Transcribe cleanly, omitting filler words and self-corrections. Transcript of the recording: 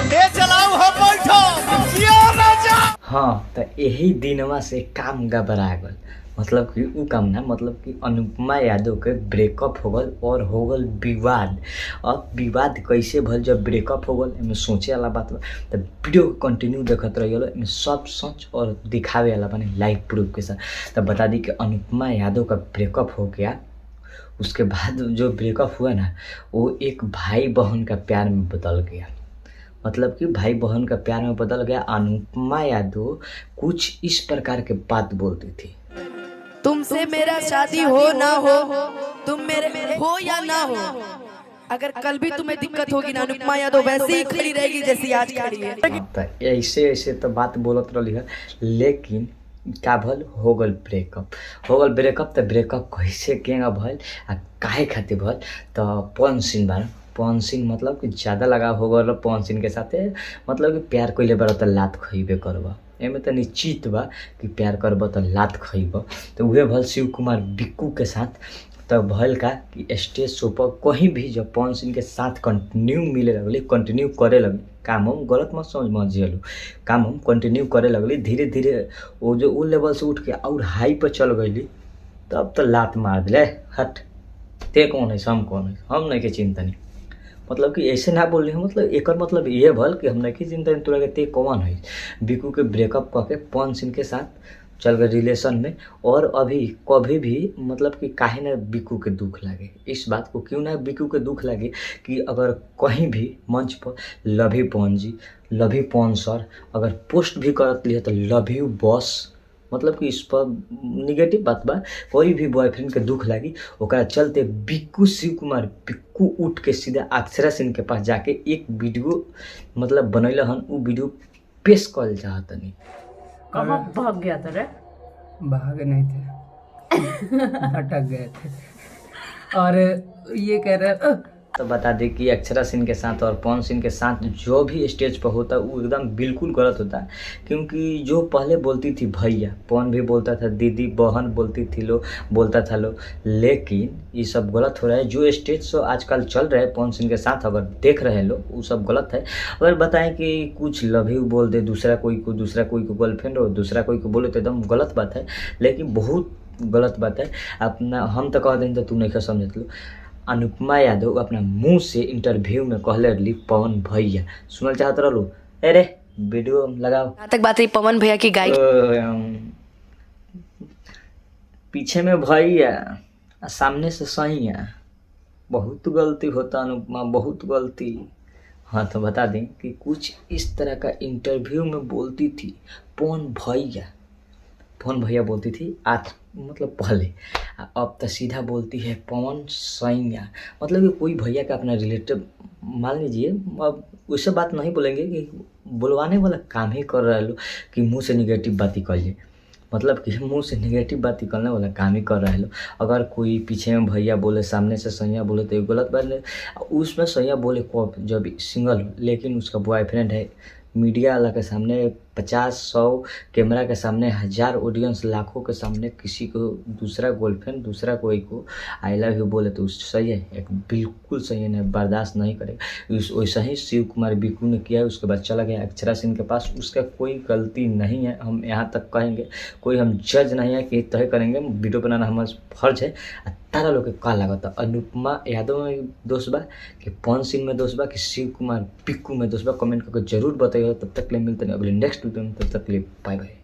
ले चलाओ हो बैठो जियो राजा। हाँ तो यही दिनवा से काम गबरा गल। मतलब कि उ काम ना, मतलब कि अनुपमा यादव के ब्रेकअप हो गल और हो गल विवाद। अब विवाद कैसे भल जब ब्रेकअप हो गल, एमे सोचे वाला बात बा। तो वीडियो को कंटिन्यू देखत रहिए, एमे सब सच और दिखावे वाला बने लाइव प्रूफ के साथ। तो बता दी कि अनुपमा यादव का ब्रेकअप हो गया। उसके बाद जो ब्रेकअप हुआ ना, वो एक भाई बहन का प्यार में बदल गया। मतलब कि भाई बहन का प्यार में बदल गया। अनुपमा यादव कुछ इस प्रकार के बात बोलती थी। तुमसे मेरा शादी हो ना हो, तुम मेरे हो या ना हो, अगर कल भी तुम्हें दिक्कत होगी ना अनुपमा यादव वैसे ही खड़ी रहेगी जैसी आज खड़ी है। तो ऐसे तो बात बोलत रही है, लेकिन का भल हो गल ब्रेकअप। तो ब्रेकअप कैसे केगा भल आ काहे खातिर भल। तो पवन सिंह मतलब कि ज़्यादा लगाव हो गल पवन सिंह के साथे। मतलब कि प्यार कइले बार तो लात खइबे करबा, एमे तो निश्चित बा कि प्यार करब तो लात खइब। तो उहे भल शिव कुमार बिक्कू के साथ। तो भल का कि स्टेज शो पर कहीं भी जब पवन सिंह के साथ कंटिन्यू मिले लगली, कंटिन्यू करे लगली, काम हम गलत मत समझिए, काम हम कंटिन्यू करे लगली, धीरे धीरे वो जो वो लेवल से उठ के और हाई पर चल गई। तब तो लात मार दिले, हट ते कौन है, हम कौन है, हम नहीं के चिंता नहीं। मतलब कि ऐसे ना बोल रही है, मतलब एक मतलब ये भल कि हम नहीं की चिंता नहीं, तोरा के ते कौन है। बिक्कू के ब्रेकअप करके पवन सिंह के साथ चल गए रिलेशन में। और अभी कभी भी मतलब कि काहे ना बिक्कू के दुख लगे, इस बात को क्यों ना बिक्कू के दुख लगे कि अगर कहीं भी मंच पर लव यू पवन जी, लव यू पवन सर अगर पोस्ट भी करत लिए तो लव यू बॉस। मतलब कि इस पर निगेटिव बात बा, कोई भी बॉयफ्रेंड के दुख लगी ओकरा चलते बिक्कू शिव कुमार बिक्कू उठ के सीधा अक्षरा सिंह के पास जाके एक वीडियो मतलब बनैले हन। वो वीडियो पेश कर चाहतनी। कहाँ भाग गया था रे? भाग नहीं थे भटक गए थे। और ये कह रहे तो बता दें कि अक्षरा सिंह के साथ और पवन सिंह के साथ जो भी स्टेज पर होता है वो एकदम बिल्कुल गलत होता है। क्योंकि जो पहले बोलती थी भैया, पवन भी बोलता था दीदी, बहन बोलती थी लो, बोलता था लो, लेकिन ये सब गलत हो रहा है। जो स्टेज शो आजकल चल रहा है पवन सिंह के साथ अगर देख रहे हैं लोग, वो सब गलत है। अगर बताएं कि कुछ लव यू बोल दे दूसरा कोई को गर्लफ्रेंड हो, दूसरा कोई को बोले तो एकदम गलत बात है, लेकिन बहुत गलत बात है। अपना हम तो कह दें तो तू नहीं समझ लो। अनुपमा यादव अपना मुंह से इंटरव्यू में कहले रही पवन भैया, सुनल चाहत रहलू, अरे वीडियो लगाओ। तक बात रही पवन भैया की गाय पीछे में भैया सामने से सही है, बहुत गलती होता अनुपमा, बहुत गलती। हाँ तो बता दें कि कुछ इस तरह का इंटरव्यू में बोलती थी पवन भैया बोलती थी आज, मतलब पहले। अब तो सीधा बोलती है पवन सैया। मतलब कि कोई भैया का अपना रिलेटिव मान लीजिए, अब वैसे बात नहीं बोलेंगे कि बुलवाने वाला काम ही कर रहे लोग कि मुंह से निगेटिव बात ही करिए। मतलब कि मुंह से निगेटिव बात निकलने वाला काम ही कर रहे लोग। अगर कोई पीछे में भैया बोले, सामने से सैया बोले तो ये गलत बात नहीं। उसमें सैया बोले कब जब सिंगल हो, लेकिन उसका बॉयफ्रेंड है, मीडिया वाला के सामने 50-100 कैमरा के सामने 1000 ऑडियंस लाखों के सामने किसी को दूसरा गर्लफ्रेंड दूसरा कोई को आई लव यू बोले तो सही है, एक बिल्कुल सही है, बर्दाश्त नहीं करेगा। वैसा ही शिव कुमार बिक्कू ने किया, उसके बाद चला गया अक्षरा सिंह के पास। उसका कोई गलती नहीं है, हम यहाँ तक कहेंगे, कोई हम जज नहीं है कि तय करेंगे, वीडियो बनाना हमारा फर्ज है। तारा लोग के का लागत अनुपमा यादव में दोष बा कि पवन सिंह में दोष बा कि शिव कुमार बिक्कू में दोष बा, कमेंट करके जरूर बताइए। तब तक ले मिलते हैं अगले नेक्स्ट वीडियो में, तब तक ले बाय बाय।